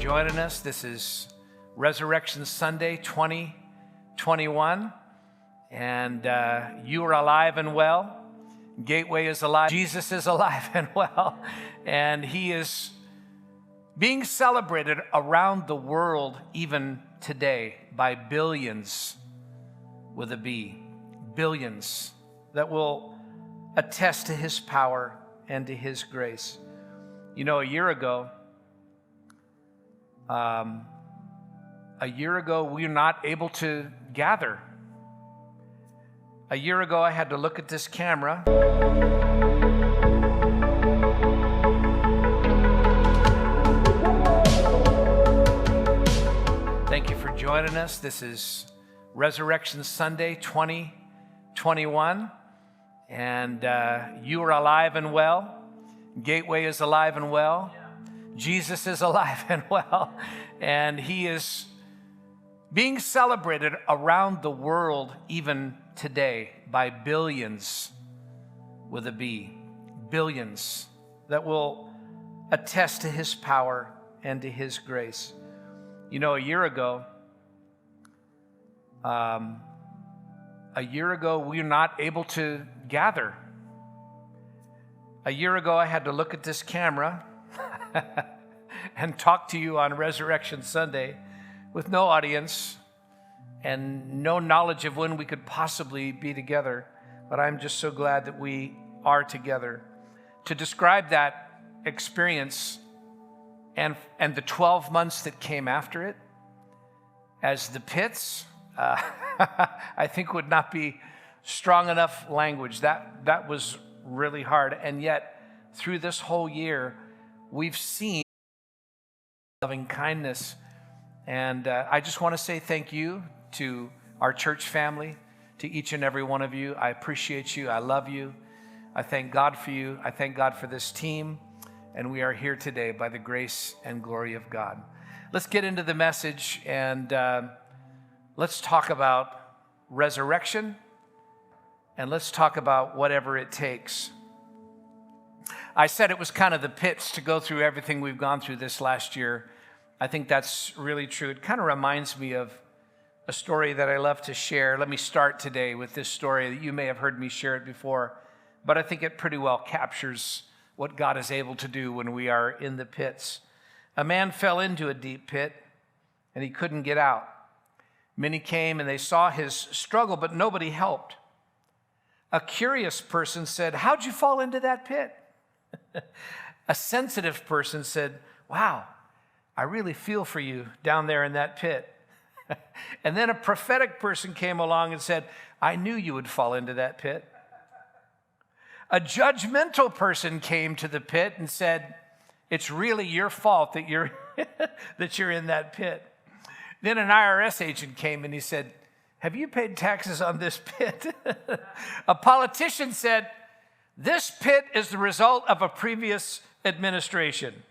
joining us. This is Resurrection Sunday 2021, and you are alive and well. Gateway is alive. Jesus is alive and well, and he is being celebrated around the world even today by billions with a B, billions that will attest to his power and to his grace. You know, a year ago, we were not able to gather. A year ago, I had to look at this camera. Thank you for joining us. This is Resurrection Sunday 2021, and you are alive and well. Gateway is alive and well. Jesus is alive and well, and he is being celebrated around the world even today by billions with a B, billions that will attest to his power and to his grace. You know, a year ago, we were not able to gather. A year ago, I had to look at this camera and talk to you on Resurrection Sunday with no audience and no knowledge of when we could possibly be together. But I'm just so glad that we are together. To describe that experience and the 12 months that came after it as the pits, I think would not be strong enough language. That was really hard. And yet, through this whole year, we've seen loving kindness. And I just want to say thank you to our church family, to each and every one of you. I appreciate you. I love you. I thank God for you. I thank God for this team. And we are here today by the grace and glory of God. Let's get into the message, and let's talk about resurrection, and let's talk about whatever it takes. I said it was kind of the pits to go through everything we've gone through this last year. I think that's really true. It kind of reminds me of a story that I love to share. Let me start today with this story that you may have heard me share it before, but I think it pretty well captures what God is able to do when we are in the pits. A man fell into a deep pit, and he couldn't get out. Many came and they saw his struggle, but nobody helped. A curious person said, "How'd you fall into that pit?" A sensitive person said, "Wow, I really feel for you down there in that pit." And then a prophetic person came along and said, "I knew you would fall into that pit." A judgmental person came to the pit and said, "It's really your fault that you're in that pit." Then an IRS agent came and he said, "Have you paid taxes on this pit?" A politician said, "This pit is the result of a previous administration."